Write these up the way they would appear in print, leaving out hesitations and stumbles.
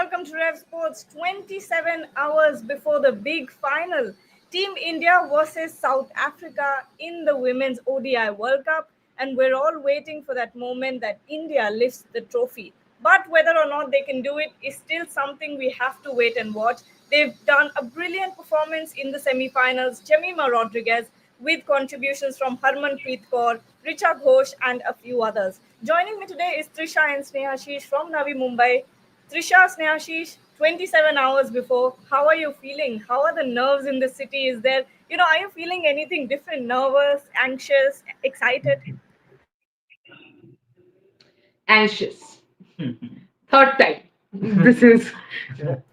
welcome to Rev Sports. 27 hours before the big final, Team India versus South Africa in the Women's ODI World Cup, and we're all waiting for that moment that India lifts the trophy. But whether or not they can do it is still something we have to wait and watch. They've done a brilliant performance in the semi-finals. Jemima Rodriguez with contributions from Harmanpreet Kaur, Richa Ghosh, and a few others. Joining me today is Trisha and Snehashish from Navi Mumbai. Trisha, Snehashish, 27 hours before, how are you feeling? How are the nerves in the city? Is there, are you feeling anything different? Nervous, anxious, excited? Anxious. Third time. This is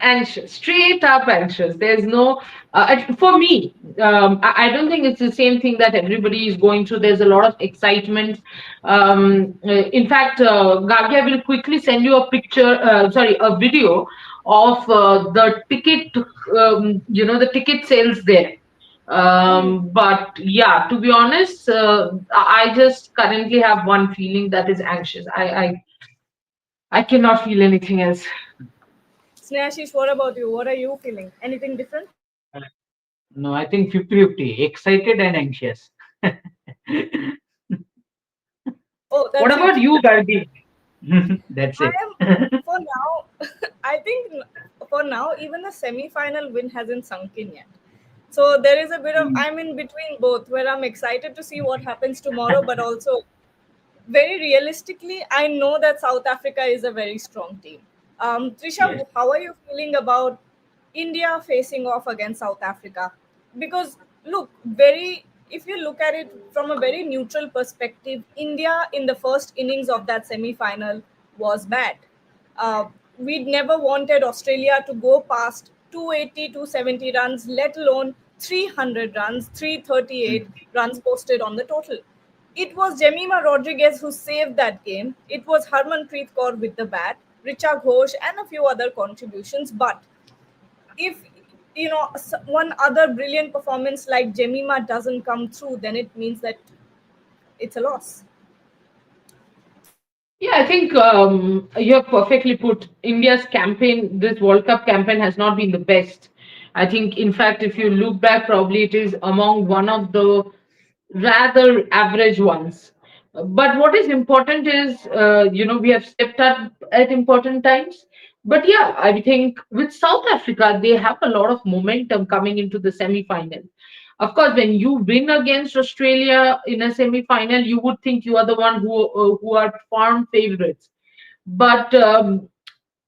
anxious, straight up anxious. There's no, for me, I don't think it's the same thing that everybody is going through. There's a lot of excitement. In fact, Gagya will quickly send you a picture, sorry, a video of the ticket, the ticket sales there. But yeah, to be honest, I just currently have one feeling, that is anxious. I cannot feel anything else. Snehashish, what about you? What are you feeling? Anything different? Uh, No, I think 50-50, excited and anxious. Oh, What that's about it. you, Gargi? That's I it. am, for now, I think for now, even the semi final win hasn't sunk in yet. So there is a bit of, Mm. I'm in between both where I'm excited to see what happens tomorrow, but also very realistically, I know that South Africa is a very strong team. Yes. Trisha, how are you feeling about India facing off against South Africa? Because look, if you look at it from a very neutral perspective, India in the first innings of that semi-final was bad. We'd never wanted Australia to go past 280, 270 runs, let alone 300 runs, 338 Mm. runs posted on the total. It was Jemima Rodriguez who saved that game. It was Harmanpreet Kaur with the bat, Richa Ghosh, and a few other contributions. But if one other brilliant performance like Jemima doesn't come through, then it means that it's a loss. Yeah, I think you have perfectly put. India's campaign, this World Cup campaign, has not been the best. I think, in fact, if you look back, probably it is among one of the rather average ones. But what is important is, we have stepped up at important times. But yeah, I think with South Africa, they have a lot of momentum coming into the semi final. Of course, when you win against Australia in a semi-final, you would think you are the one who are firm favorites. But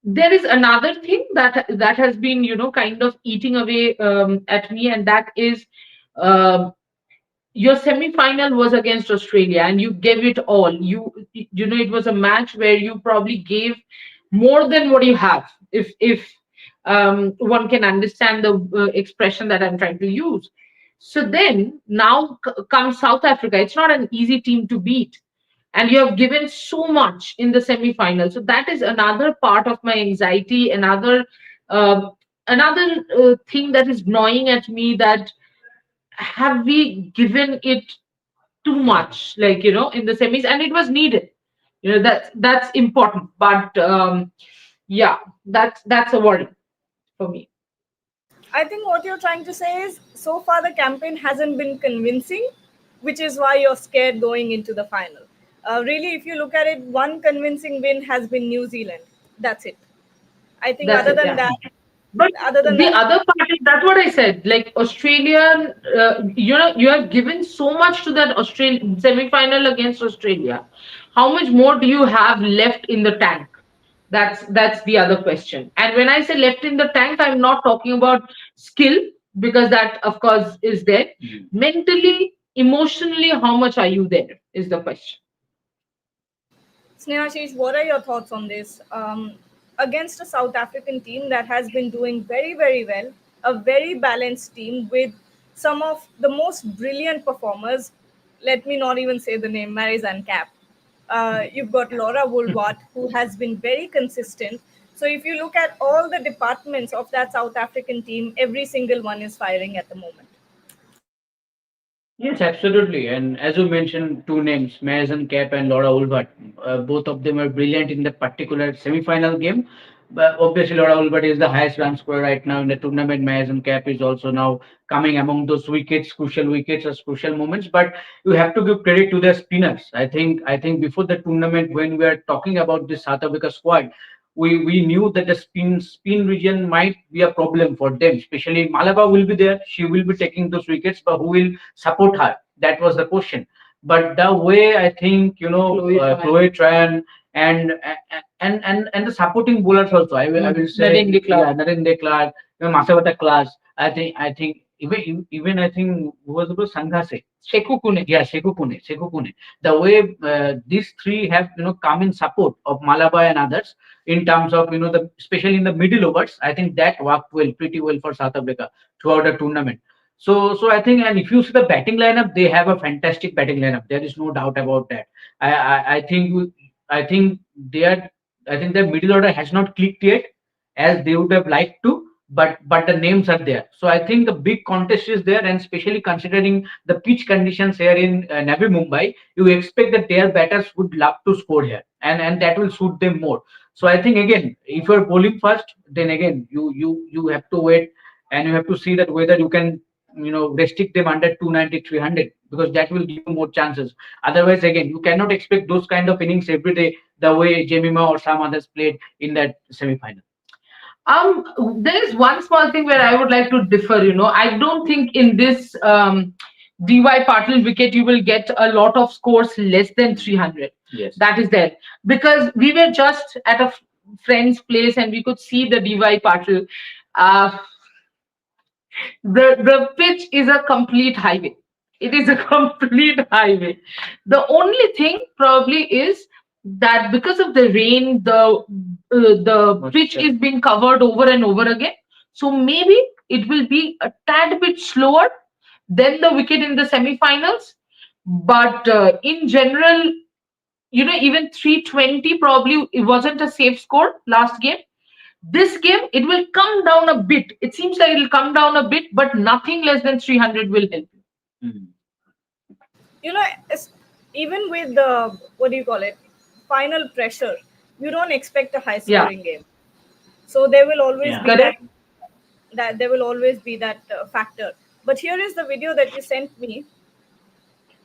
there is another thing that has been, kind of eating away at me, and that is, um your semi-final was against Australia, and you gave it all. It was a match where you probably gave more than what you have. If one can understand the expression that I'm trying to use. So then now comes South Africa. It's not an easy team to beat, and you have given so much in the semi-final. So that is another part of my anxiety. Um, another thing that is gnawing at me, that have we given it too much, like, in the semis, and it was needed. That's important, but yeah, that's a worry for me. I think what you're trying to say is so far the campaign hasn't been convincing, which is why you're scared going into the final. Really, if you look at it, one convincing win has been New Zealand. That's it. I think That's other it, than yeah. that, But other than the that, other part is, that's what I said. Like Australia, you have given so much to that Australian semi-final against Australia. How much more do you have left in the tank? That's the other question. And when I say left in the tank, I'm not talking about skill, because that, of course, is there. Mm. Mentally, emotionally, how much are you there? Is the question. Snehashish, what are your thoughts on this? Against a South African team that has been doing very, very well, a very balanced team with some of the most brilliant performers. Let me not even say the name, Marizanne Cap. You've got Laura Woolward, who has been very consistent. So if you look at all the departments of that South African team, every single one is firing at the moment. Yes, absolutely. And as you mentioned, two names, Mason Cap and Laura Ulbert. Both of them are brilliant in that particular semi-final game. But obviously, Lord Albert is the highest run scorer right now in the tournament. Mason Cap is also now coming among those wickets or crucial moments. But you have to give credit to the spinners. I think before the tournament, when we are talking about this South Africa squad, we knew that the spin region might be a problem for them. Especially Malaba will be there. She will be taking those wickets, but who will support her? That was the question. But the way I think Chloe Tran and and the supporting bowlers also. I will say Narendra Clark. yeah, Narendra Clark, Masavata class. I think even I think who was the Sanghase. Sheku Kune. Yeah, Sekou Pune. The way these three have come in support of Malaba and others in terms of the especially in the middle overs. I think that worked pretty well for South Africa throughout the tournament. So I think, and if you see the batting lineup, they have a fantastic batting lineup. There is no doubt about that. I think they are. I think the middle order has not clicked yet as they would have liked to, but the names are there. So I think the big contest is there, and especially considering the pitch conditions here in Navi Mumbai, you expect that their batters would love to score here, and that will suit them more. So I think again, if you're bowling first, then again you have to wait, and you have to see that whether you can restrict them under 290 300, because that will give you more chances. Otherwise, again, you cannot expect those kind of innings every day the way Jemima or some others played in that semi-final. There is one small thing where I would like to differ. I don't think in this DY Patil wicket you will get a lot of scores less than 300. Yes. That is there because we were just at a friend's place and we could see the DY Patil. Uh, the pitch is a complete highway. It is a complete highway. The only thing probably is that because of the rain, the pitch Moisture. is being covered over and over again. So maybe it will be a tad bit slower than the wicket in the semi-finals. But in general, even 320 probably it wasn't a safe score last game. This game, it will come down a bit. It seems like it will come down a bit, but nothing less than 300 will help you. Mm. You know, it's, even with the, what do you call it, final pressure, you don't expect a high Yeah, scoring game. So there will always Yeah. be correct. that there will always be that factor. But here is the video that you sent me.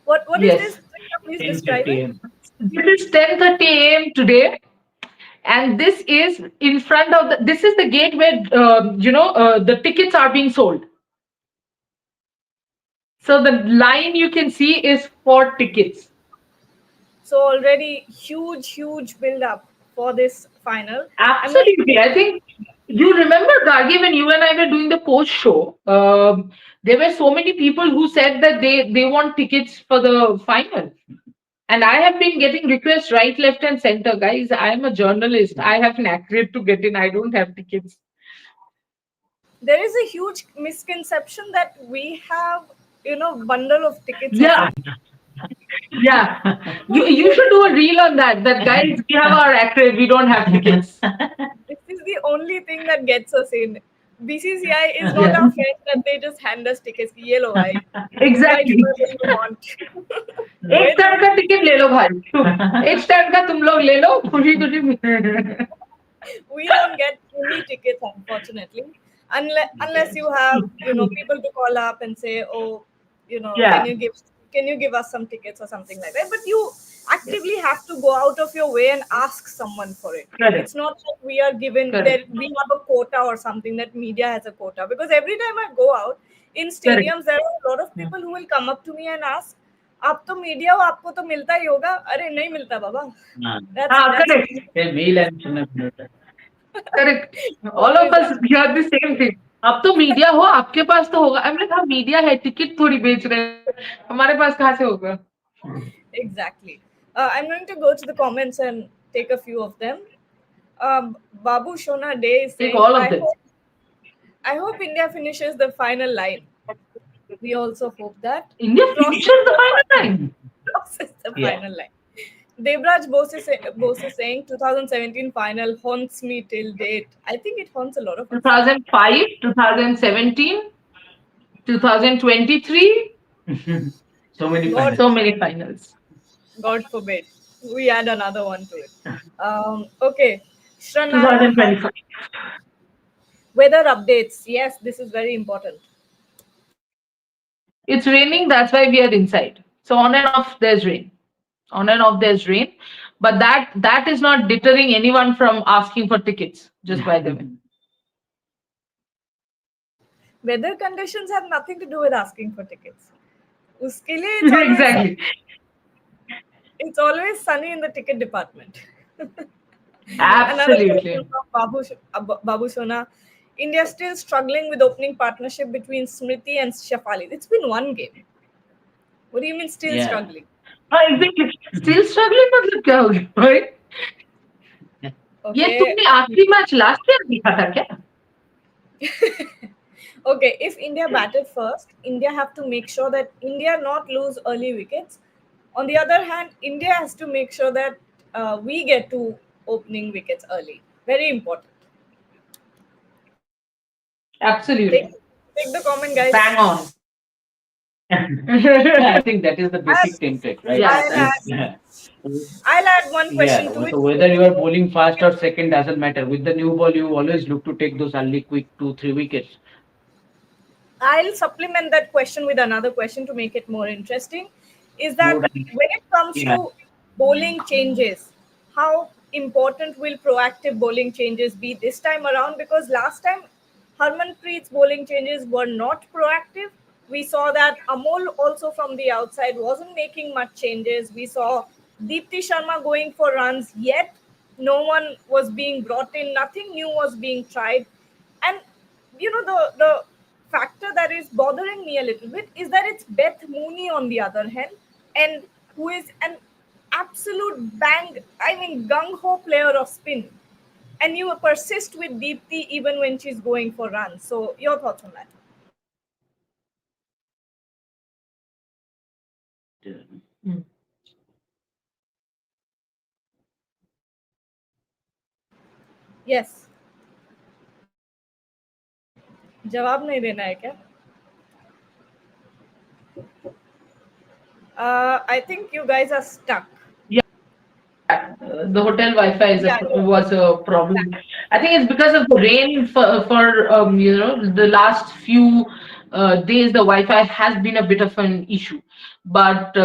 What is Yes. this? Please describe 10:30 it. a.m. This is 10:30 a.m. today, and this is in front of this is the gate where the tickets are being sold. So the line you can see is for tickets. So already huge build up for this final. I'm going Absolutely. I think you remember, Gagi, when you and I were doing the post show, there were so many people who said that they want tickets for the final. And I have been getting requests right, left, and center. Guys, I am a journalist. I have an accurate to get in. I don't have tickets. There is a huge misconception that we have bundle of tickets or Yeah, something. yeah. You should do a reel on that. That guys, we have our accurate. We don't have tickets. This is the only thing that gets us in. BCCI is not Yeah, our friend that they just hand us tickets. Ye lo bhai. Invite exactly. whoever you want. एक When stand का ticket ले लो भाई तुम एक stand का तुम लोग ले लो खुशी खुशी we don't get any tickets, unfortunately, unless you have people to call up and say, oh, Yeah, can you give us some tickets or something like that. But you actively have to go out of your way and ask someone for it. correct, It's not like we are given correct, there, we have a quota or something, that media has a quota, because every time I go out in correct. stadiums there are a lot of people who will come up to me and ask, आप तो media हो, आपको तो मिलता ही होगा. अरे नहीं मिलता बाबा. Ah, हाँ, That's correct, okay, mail and send. correct. All of always us that. hear the same thing. अब तो मीडिया हो आपके पास तो होगा I'm like हाँ मीडिया है टिकट थोड़ी बेच रहे हैं हमारे पास कहाँ से होगा Exactly. I'm going to go to the comments and take a few of them. Babu Shona Day is take saying, all of them. I hope India finishes the final line. We also hope that. India Crosses finishes the the final final, line. crosses the Yeah. final line. Debraj Bose is saying 2017 final haunts me till date. I think it haunts a lot of us. 2005, 2017, 2023, So many God, finals. so many finals. God forbid we add another one to it. Okay. Shranaya, how 2025. weather updates? Yes, this is very important. It's raining, that's why we are inside. So on and off there's rain. On and off there's rain. But that is not deterring anyone from asking for tickets, just by the way. Weather conditions have nothing to do with asking for tickets. Uske liye it's always Exactly. sunny in the ticket department. Another question Absolutely. from Babu Shona. India still struggling with opening partnership between Smriti and Shafali. It's been one game. What do you mean still Yeah. struggling? Exactly. Still struggling मतलब क्या हो गया भाई? ये Okay. तुमने आखिरी match last year देखा था क्या? Okay, if India batted first, India have to make sure that India not lose early wickets. On the other hand, India has to make sure that we get two opening wickets early. Very important. Take Absolutely. take the comment, guys. Bang on. Yeah, I think that is the basic I'll, template, right? Yeah, I'll If, add yeah. I'll add one Yeah, question to it. so whether you are bowling fast or second doesn't matter. With the new ball, you always look to take those early, quick 2, 3 wickets. I'll supplement that question with another question to make it more interesting. Is that More, when it comes yeah. to bowling changes, how important will proactive bowling changes be this time around? Because last time Harmanpreet's bowling changes were not proactive. We saw that Amol also from the outside wasn't making much changes. We saw Deepti Sharma going for runs, yet no one was being brought in, nothing new was being tried. And the factor that is bothering me a little bit is that it's Beth Mooney on the other hand, and who is an absolute gung ho player of spin. And you persist with Deepti even when she's going for runs. So, your thoughts on that? Mm. Yes. जवाब नहीं देना है क्या? I think you guys are stuck. The hotel Wi-Fi Yeah, was a problem. I think it's because of the rain for the last few days. The Wi-Fi has been a bit of an issue, but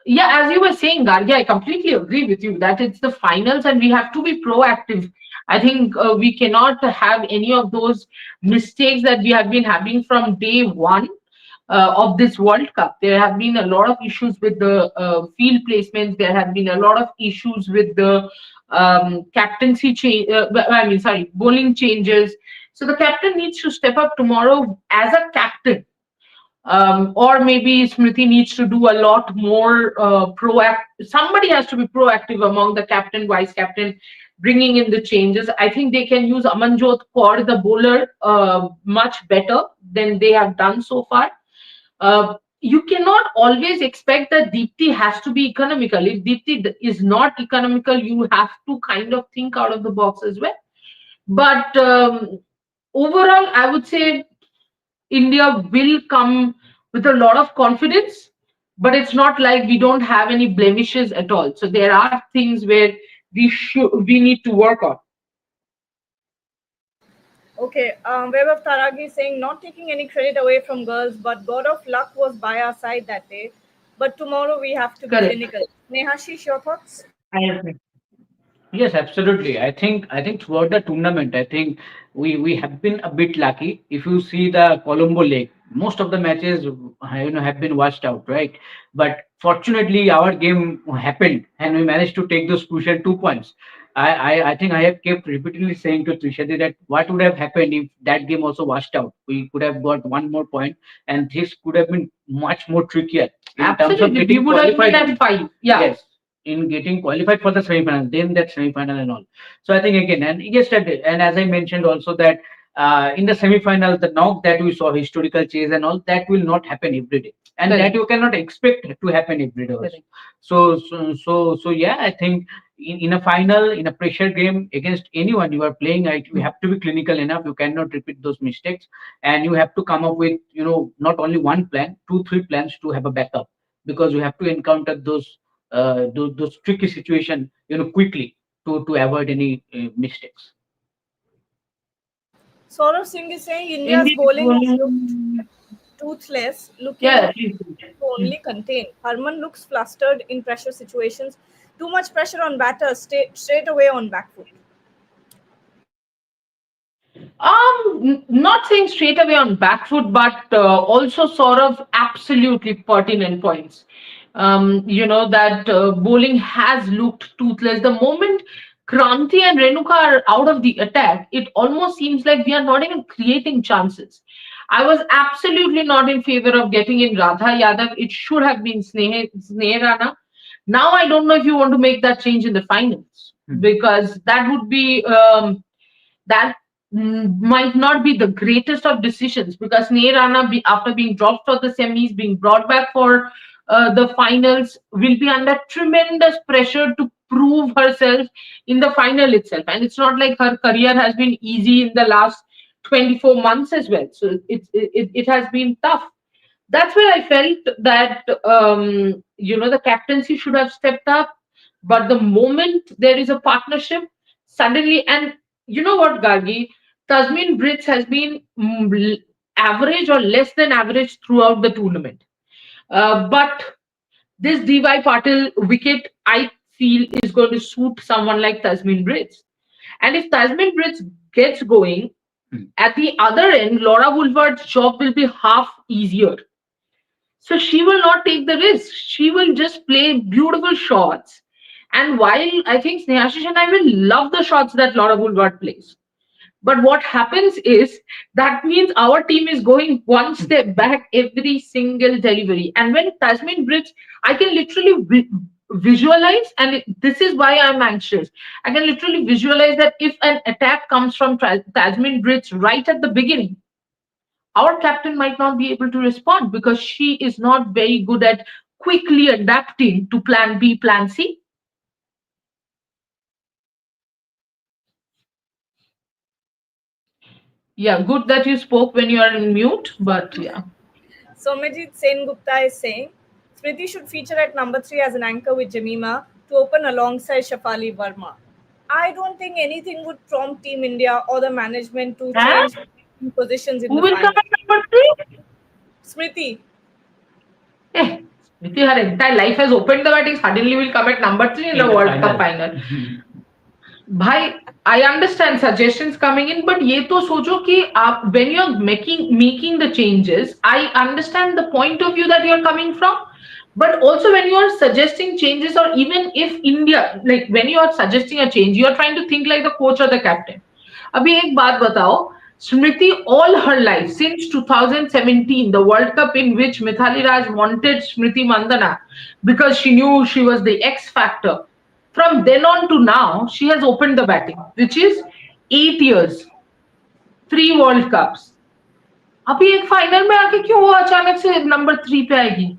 yeah, as you were saying, Gargi, I completely agree with you that it's the finals and we have to be proactive. I think we cannot have any of those mistakes that we have been having from day one of this World Cup. There have been a lot of issues with the field placements. There have been a lot of issues with the captaincy change. I mean, sorry, bowling changes. So the captain needs to step up tomorrow as a captain. Or maybe Smriti needs to do a lot more proactive. Somebody has to be proactive among the captain, vice captain, bringing in the changes. I think they can use Amanjot for the bowler much better than they have done so far. You cannot always expect that Deepti has to be economical. If Deepti is not economical, you have to kind of think out of the box as well. But overall, I would say India will come with a lot of confidence, but it's not like we don't have any blemishes at all. So there are things where we need to work on. Okay, Web of Taragi is saying, not taking any credit away from girls, but God of Luck was by our side that day. But tomorrow we have to be Correct. clinical. Nehashish, your thoughts? I agree. Yes, absolutely. I think throughout the tournament, I think we have been a bit lucky. If you see the Colombo Lake, most of the matches have been washed out, right? But fortunately, our game happened, and we managed to take those crucial 2 points. I think I have kept repeatedly saying to Trishadi that what would have happened if that game also washed out? We could have got one more point, and this could have been much more trickier in terms of Absolutely. We getting would have been qualified. at five. Yeah. Yes, in getting qualified for the semi-final, then that semi-final and all. So I think again, and yesterday, and as I mentioned also that in the semi-final, the knock that we saw, historical chase and all, that will not happen every day, and that Correct. you cannot expect to happen every day also. Correct. So yeah, I think in a final, in a pressure game against anyone you are playing, you have to be clinical enough. You cannot repeat those mistakes, and you have to come up with not only one plan, 2, 3 plans to have a backup, because you have to encounter those tricky situation quickly. to avoid any mistakes. Saurav Singh is saying India's India is bowling has looked bowling. toothless, looking Yeah, she's good. to only contain. Harman looks flustered in pressure situations. Too much pressure on batters, straight away on back foot. Not saying straight away on back foot, but also sort of absolutely pertinent points. That bowling has looked toothless. The moment Kranti and Renuka are out of the attack, it almost seems like we are not even creating chances. I was absolutely not in favor of getting in Radha Yadav. It should have been Sneh Rana. Now I don't know if you want to make that change in the finals, because that would be that might not be the greatest of decisions, because Neerana, after being dropped for the semis, being brought back for the finals, will be under tremendous pressure to prove herself in the final itself. And it's not like her career has been easy in the last 24 months as well. So it has been tough. That's where I felt that the captaincy should have stepped up. But the moment there is a partnership, suddenly, and you know what, Gargi, Tasmin Brits has been average or less than average throughout the tournament. But this DY Patil wicket, I feel, is going to suit someone like Tasmin Brits. And if Tasmin Brits gets going, at the other end, Laura Woolward's job will be half easier. So she will not take the risk. She will just play beautiful shots. And while I think Snehashish and I will love the shots that Laura Woolward plays, but what happens is that means our team is going one step back every single delivery. And when Tasmin Bridge, I can literally visualize, and this is why I'm anxious. I can literally visualize that if an attack comes from Tasmin Bridge right at the beginning, our captain might not be able to respond because she is not very good at quickly adapting to plan B, plan C. Yeah, good that you spoke when you are in mute, but yeah. Somajit Sen Gupta is saying Smriti should feature at number 3 as an anchor with Jemima to open alongside Shafali Verma. I don't think anything would prompt Team India or the management to And change positions in who the will come final. at number three? Smriti, Eh, Smriti, her entire life has opened the batting. Suddenly will come at number three in In the the World Cup final. final. भाई I understand suggestions coming in, but ये तो सोचो कि आप when you're making the changes, I understand the point of view that you're coming from, but also when you are suggesting changes, or even if India, like when you are suggesting a change, you are trying to think like the coach or the captain. अभी एक बात बताओ, Smriti all her life since 2017, the World Cup in which Mithali Raj wanted Smriti Mandana because she knew she was the X factor. From then on to now, she has opened the batting, which is 8 years, three World Cups. अभी एक final में आके क्यों वो अचानक से number 3 पे आएगी?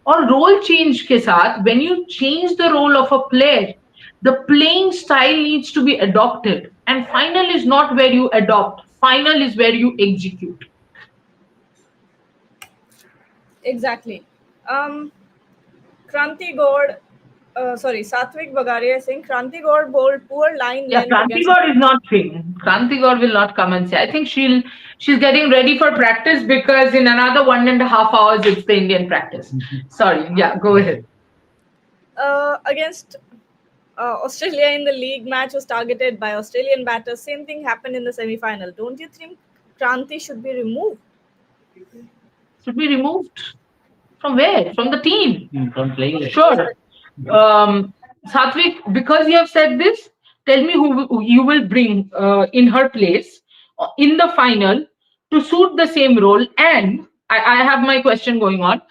और रोल चेंज के साथ, when you change the role of a player, the playing style needs to be adopted. And final is not where you adopt. Final is where you execute. exactly. Kranti Gaur, Satvik Bagaria is saying Kranti Gaur bowled poor line Yeah, length Kranti against. Gaur is not free. Kranti Gaur will not come and say. I think she's getting ready for practice because in another 1.5 hours it's the Indian practice. Sorry. Yeah, go ahead. Against Australia in the league match was targeted by Australian batters. Same thing happened in the semi-final. Don't you think Kranti should be removed? Should be removed from where? From the team. From playing less. Sure. Satvik, because you have said this, tell me who you will bring in her place in the final to suit the same role. And I have my question going on.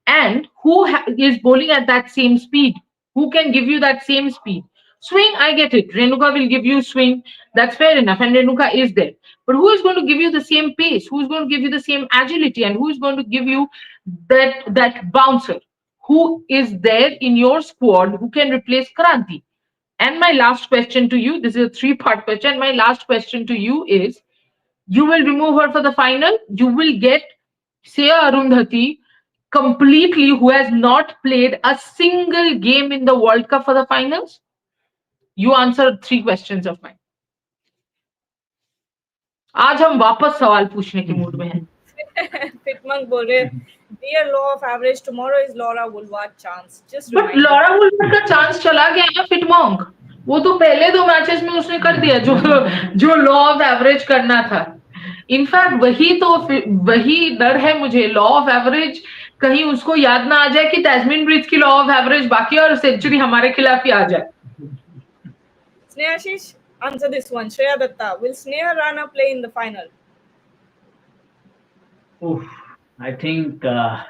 And who is bowling at that same speed? Who can give you that same speed? Swing, I get it. Renuka will give you swing. That's fair enough. And Renuka is there. But who is going to give you the same pace? Who's going to give you the same agility? And who is going to give you that bouncer? Who is there in your squad who can replace Kranti? And my last question to you, this is a three-part question. My last question to you is, you will remove her for the final. You will get Seya Arundhati completely, who has not played a single game in the World Cup for the finals. You answer three questions of mine. आज हम वापस सवाल पूछने के mood में हैं. Fitmang बोल रहे, dear law of average, tomorrow is Laura Woolward chance. Just but reminding. Laura Woolford का चांस चला गया ना फिटमोंग. वो तो पहले दो मैचेस में उसने कर दिया जो जो लॉ ऑफ एवरेज करना था. इनफैक्ट वही डर है मुझे, लॉ ऑफ एवरेज कहीं उसको याद ना आ जाए कि तैस्मिन ब्रिज की लॉ ऑफ एवरेज बाकी और सेंचुरी हमारे खिलाफ ही आ जाए. Snehashish, answer this one. Shreya Datta, will Sneha Rana play in the final? Oof, I think uh,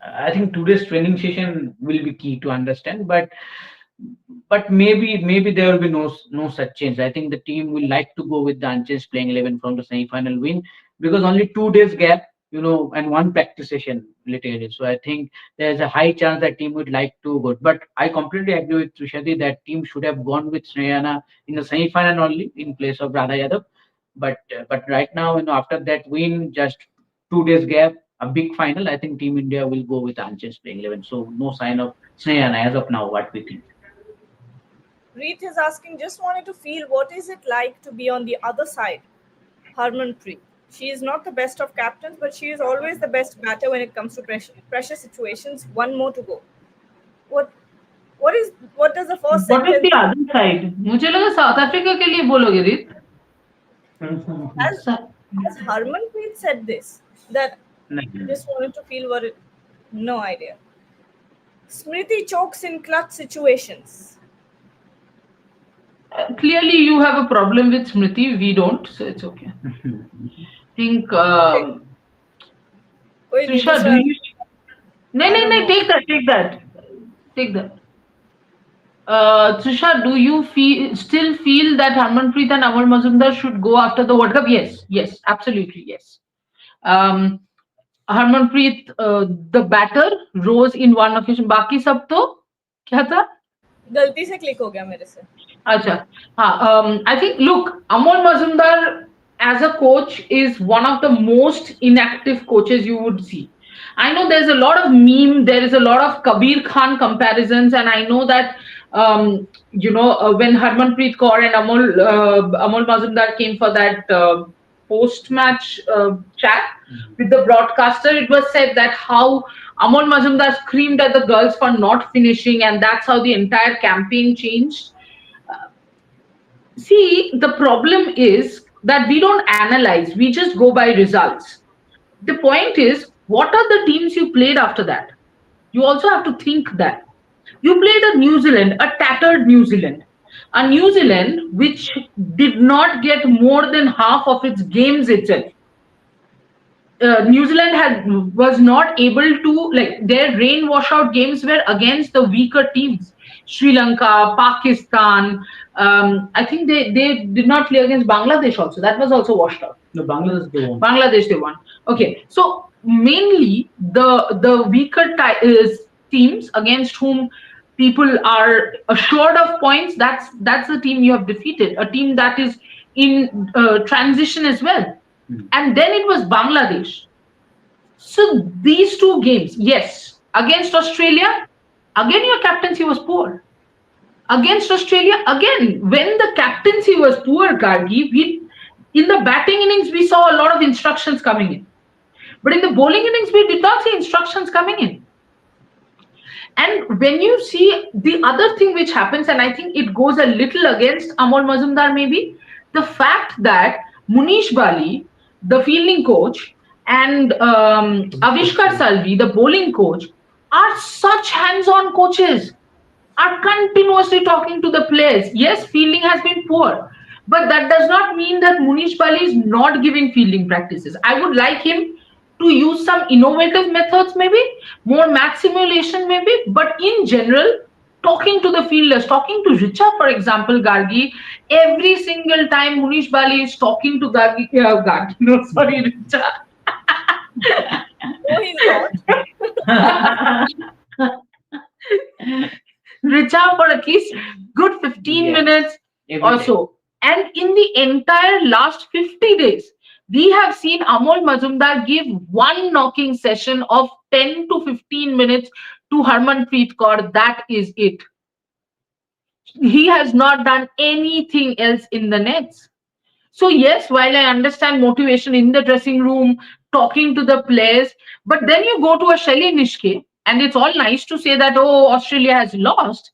I think today's training session will be key to understand, but maybe there will be no such change. I think the team will like to go with the unchanged playing 11 from the semi-final win because only 2 days gap, and one practice session literally. So I think there's a high chance that team would like to go. But I completely agree with Trishadi that team should have gone with Snehana in the semi-final only in place of Radha Yadav. But right now, after that win, just 2 days gap, a big final. I think Team India will go with unchanged playing 11. So no sign of Snehana as of now. What we think. Reet is asking, just wanted to feel what is it like to be on the other side? Harmanpreet. She is not the best of captains, but she is always the best batter when it comes to pressure situations. One more to go. What what does the first What is sentence the other side? मुझे लगा south Africa के लिए बोलोगे रीत. has has Harmanpreet said this? That just wanted to feel what it no idea. Smriti chokes in clutch situations. Clearly, you have a problem with Smriti. We don't, so it's okay. Think, कोई नहीं Trisha, do दूसरा you? No, I no, don't no. know. Take that. Trisha, do you still feel that Harmanpreet and Amal Mazumdar should go after the World Cup? Yes, absolutely, yes. Um, Harmanpreet, the batter, rose in one occasion. बाकी सब तो क्या था? गलती से click हो गया मेरे से. Acha. I think, look, Amol Mazumdar as a coach is one of the most inactive coaches you would see. I know there's a lot of meme, there is a lot of Kabir Khan comparisons, and I know that when Harmanpreet Kaur and Amol Mazumdar came for that post-match chat with the broadcaster, it was said that how Amol Mazumdar screamed at the girls for not finishing, and that's how the entire campaign changed. See, the problem is that we don't analyze, we just go by results. The point is, what are the teams you played after that? You also have to think that. You played a New Zealand, a tattered New Zealand, a New Zealand which did not get more than half of its games itself. New Zealand was not able to, like, their rain washout games were against the weaker teams. Sri Lanka, Pakistan. I think they did not play against Bangladesh also. That was also washed out. No, Bangladesh they won. Bangladesh they won. Okay, so mainly the weaker teams against whom people are assured of points. That's the team you have defeated. A team that is in transition as well. And then it was Bangladesh. So these two games, yes, against Australia, again your captaincy was poor. Against Australia, again, when the captaincy was poor, Gargi, in the batting innings we saw a lot of instructions coming in. But in the bowling innings, we did not see instructions coming in. And when you see the other thing which happens, and I think it goes a little against Amol Mazumdar maybe, the fact that Munish Bali, the fielding coach, and Avishkar Salvi, the bowling coach, are such hands-on coaches, are continuously talking to the players. Yes, fielding has been poor, but that does not mean that Munish Bali is not giving fielding practices. I would like him to use some innovative methods, maybe more match simulation, maybe, but in general, talking to the fielders, talking to Richa, for example, Gargi, every single time Munish Bali is talking to Gargi, no, sorry, Richa. No, he's not. Richa for at least good 15 minutes Every or day. so. And in the entire last 50 days, we have seen Amol Mazumdar give one knocking session of 10 to 15 minutes to Harmanpreet Kaur. That is it. He has not done anything else in the nets. So yes, while I understand motivation in the dressing room, talking to the players, but then you go to a Shelly Nishke, and it's all nice to say that oh Australia has lost,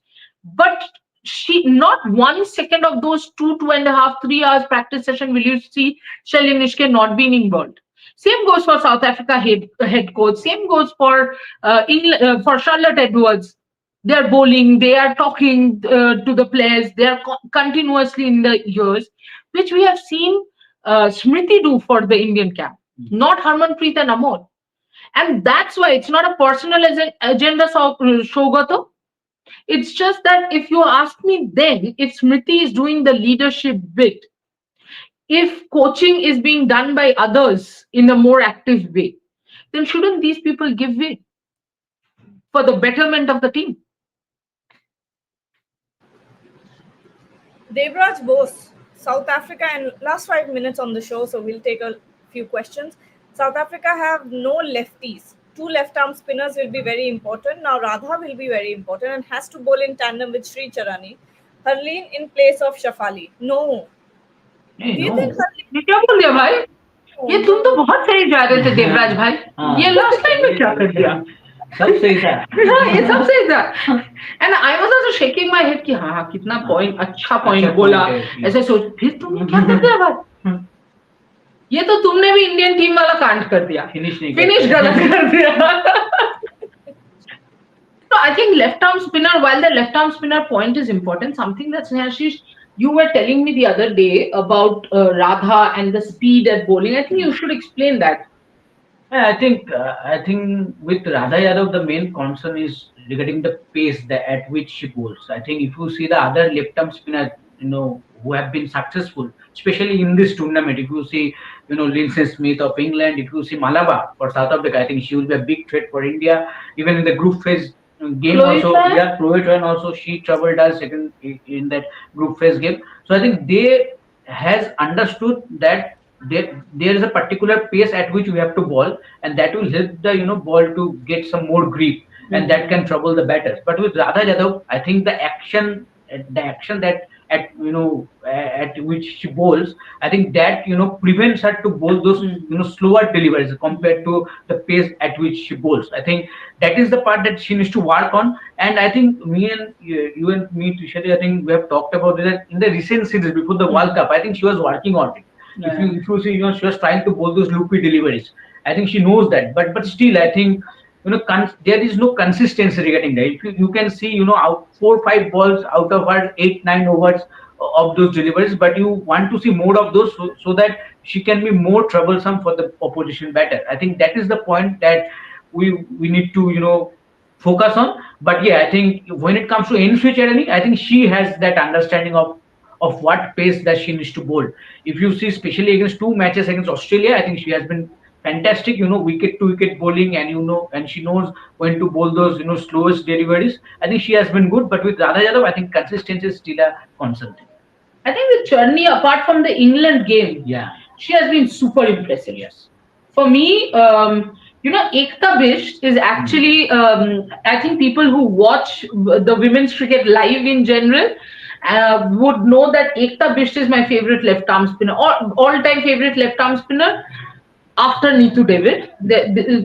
but she not 1 second of those 2.5, 3 hours practice session will you see Shelly Nishke not being involved. Same goes for South Africa head coach. Same goes for for Charlotte Edwards. They are bowling. They are talking to the players. They are continuously in the ears, which we have seen Smriti do for the Indian camp, not Harmanpreet and Amol. And that's why it's not a personal agenda, Shogato. It's just that if you ask me then, if Smriti is doing the leadership bit, if coaching is being done by others in a more active way, then shouldn't these people give way for the betterment of the team? Devraj Bose, South Africa, and last 5 minutes on the show, so we'll take a few questions. South Africa have no lefties. Two left arm spinners will be very important. Now, Radha will be very important and has to bowl in tandem with Sri Charani. Harleen in place of Shafali. No. Hey, Do you think no. Harleen? ये क्या बोल दिया भाई? No, ये तुम तो no. बहुत सही जा रहे थे देवराज भाई. हाँ. ये लास्ट टाइम में क्या कर दिया? सब सही था. हाँ, ये सब सही था. And I was also shaking my head कि हाँ कितना पॉइंट अच्छा पॉइंट अच्छा बोला. point है. ऐसे सोच फिर तुमने क्या कर दिया भाई? ये तो तुमने भी इंडियन टीम वाला कांड कर दिया. फिनिश नहीं फिनिश किया. गलत कर दिया. So I think left arm spinner, while the left arm spinner point is important, something that Snehashish, you were telling me the other day about Radha and the speed at bowling. I think you should explain that. Yeah, I think with Radha Yadav the main concern is regarding the pace that at which she bowls. I think if you see the other left arm spinners, who have been successful, especially in this tournament, if you see, Lindsay Smith of England, if you see Malaba for South Africa, I think she will be a big threat for India. Even in the group phase game Chloe also, Fan? yeah, Chloe Fan also she troubled us second in that group phase game. So I think they has understood that there is a particular pace at which we have to ball, and that will help the ball to get some more grip, and that can trouble the batters. But with Radha Yadav, I think the action that at which she bowls, I think that prevents her to bowl those slower deliveries compared to the pace at which she bowls. I think that is the part that she needs to work on, and I think me and you and me, Trishati, I think we have talked about that in the recent series before the World Cup. I think she was working on it. If you see, she was trying to bowl those loopy deliveries. I think she knows that, but still, I think there is no consistency regarding that. If you can see, out 4 5 balls out of her 8 9 overs of those deliveries, but you want to see more of those, so that she can be more troublesome for the opposition batter. I think that is the point that we need to focus on. But yeah, I think when it comes to Enfield Charani, I think she has that understanding of what pace that she needs to bowl. If you see, especially against 2 matches against Australia, I think she has been fantastic. Wicket to wicket bowling, and she knows when to bowl those slowest deliveries. I think she has been good. But with Radha Yadav, I think consistency is still a concern. I think with Charni, apart from the England game, Yeah. she has been super impressive. Yes. For me, Ekta Bisht is actually, I think people who watch the women's cricket live in general would know that Ekta Bisht is my favorite left arm spinner, all time favorite left arm spinner after Neetu David.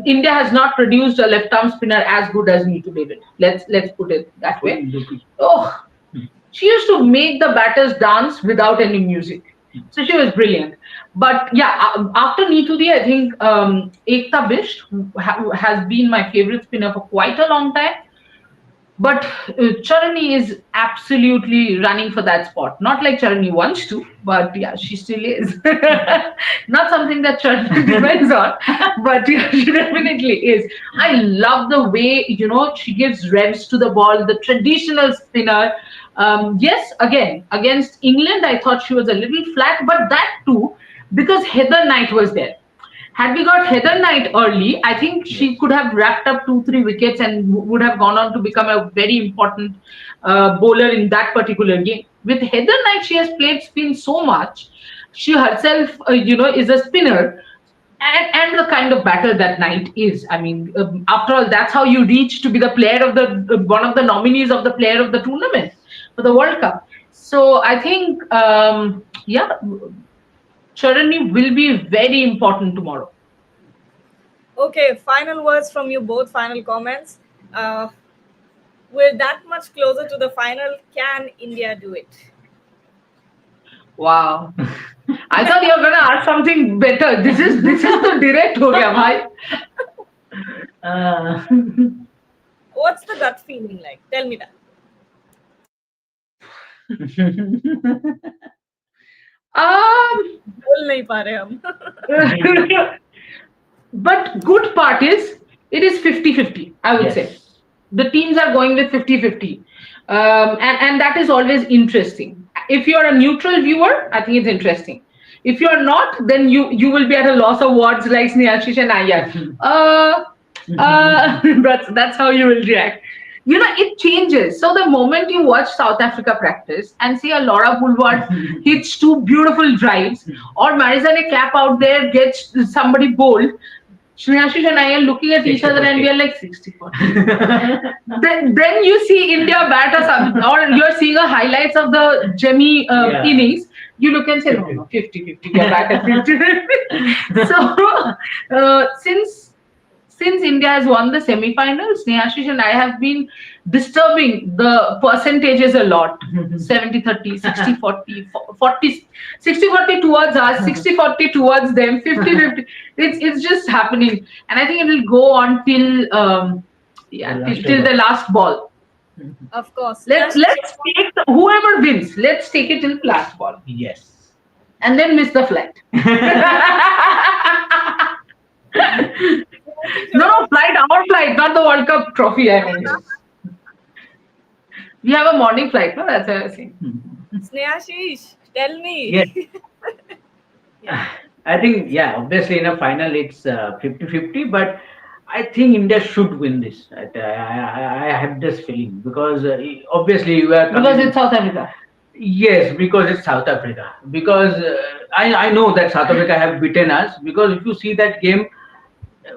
India has not produced a left arm spinner as good as Neetu David. Let's put it that way. Oh, she used to make the batters dance without any music. So she was brilliant. But yeah, after Neetudi, I think Ekta Bisht has been my favorite spinner for quite a long time. But Charani is absolutely running for that spot. Not like Charani wants to, but yeah, she still is. Not something that Charani depends on, but yeah, she definitely is. I love the way, she gives revs to the ball, the traditional spinner. Yes, again, against England, I thought she was a little flat, but that too, because Heather Knight was there. Had we got Heather Knight early, I think she could have wrapped up 2 3 wickets and would have gone on to become a very important bowler in that particular game. With Heather Knight, she has played spin so much. She herself, is a spinner, and the kind of batter that Knight is. I mean, after all, that's how you reach to be the player of the one of the nominees of the player of the tournament. for the World Cup. So I think, yeah, Charani will be very important tomorrow. Okay, final words from you both, final comments. Uh, we're that much closer to the final. Can India do it? Wow. I thought you were gonna ask something better. This is the direct ho gaya, bhai. uh, What's the gut feeling like? Tell me that. Um, बोल नहीं पा रहे हम. but good part is it is 50-50, I would say. yes. The teams are going with 50-50. And that is always interesting. If you're a neutral viewer, I think it's interesting. If you're not, then you will be at a loss of words like Sneashish and Ayar. Uh, that's how you will react. It changes. So the moment you watch South Africa practice and see a Laura Boulevard hits two beautiful drives, or Marizane Cap out there gets somebody bold, Shneyashish and I are looking at each other and we are like 60-40. Then you see India bat or something, or you're seeing a highlights of the Jemmy innings. You look and say, no, 50-50, we are back at 50. So, since India has won the semi-finals, Snehashish and I have been disturbing the percentages a lot. 70-30, 60-40, 40, 60-40 towards us, 60-40 towards them, 50-50. It's just happening. And I think it will go on till till the last ball. Of course. Let's take whoever wins, let's take it till last ball. Yes. And then miss the flight. No, flight, our flight, not the World Cup trophy. I mean, we have a morning flight, no? That's what I was saying. Snehashish, tell me. Yes. Yeah. I think, yeah, obviously in a final it's 50-50, but I think India should win this. I have this feeling because obviously you are Because coming. it's South Africa. Yes, because it's South Africa. Because I know that South Africa have beaten us. Because if you see that game,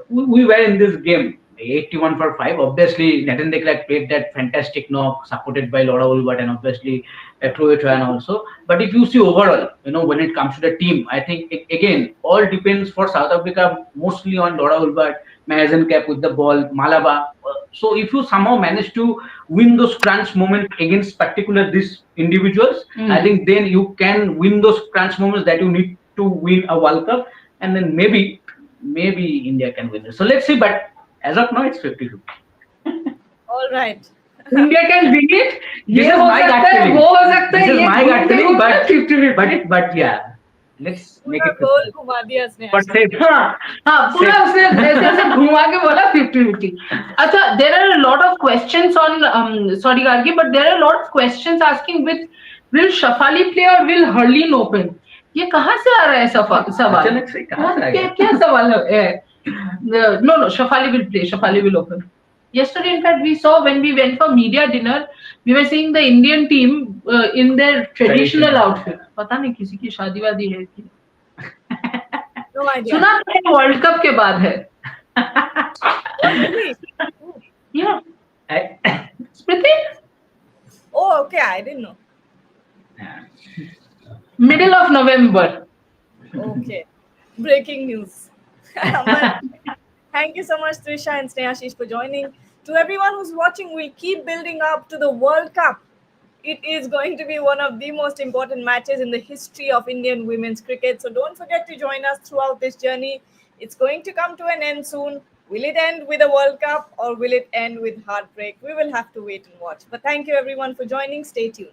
we were in this game 81 for 5. Obviously, Nathan de Klerk played that fantastic knock supported by Laura Ulbert and obviously Troy also. But if you see overall, when it comes to the team, I think again, all depends for South Africa mostly on Laura Ulbert, Mazen Cap with the ball, Malaba. So if you somehow manage to win those crunch moments against particular these individuals, I think then you can win those crunch moments that you need to win a World Cup, and then maybe India can win it. So let's see. But as of now, it's 50-50. All right. India can win it. This ये is हो my gut सकता है, feeling. वो हो सकता This है, is ये my gut घूम के feeling, होगा but 50-50. but let's make पूरा it गोल 50. घुमा दिया But स्नेहाशिश. say हाँ, पूरा उसने ऐसे ऐसे घुमा के बोला 50-50. अच्छा, there are a lot of questions on sorry Gargi, but there are a lot of questions asking will Shafali play or will Hurleen open? ये कहाँ से आ रहा है सवाल? अचानक से कहाँ से आ गया? क्या सवाल है? No, Shafali will play. Shafali will open. Yesterday, in fact, we saw when we went for media dinner, we were seeing the Indian team in their traditional outfit. पता नहीं किसी की शादी वादी है कि No idea. सुना तो वर्ल्ड कप के बाद है. Really? Yeah, I- Smriti, Oh, okay. I didn't know. middle of November. Okay. Breaking news. But thank you so much, Trisha and Snehashish, for joining. To everyone who's watching, we'll keep building up to the World Cup. It is going to be one of the most important matches in the history of Indian women's cricket. So don't forget to join us throughout this journey. It's going to come to an end soon. Will it end with a World Cup or will it end with heartbreak? We will have to wait and watch. But thank you, everyone, for joining. Stay tuned.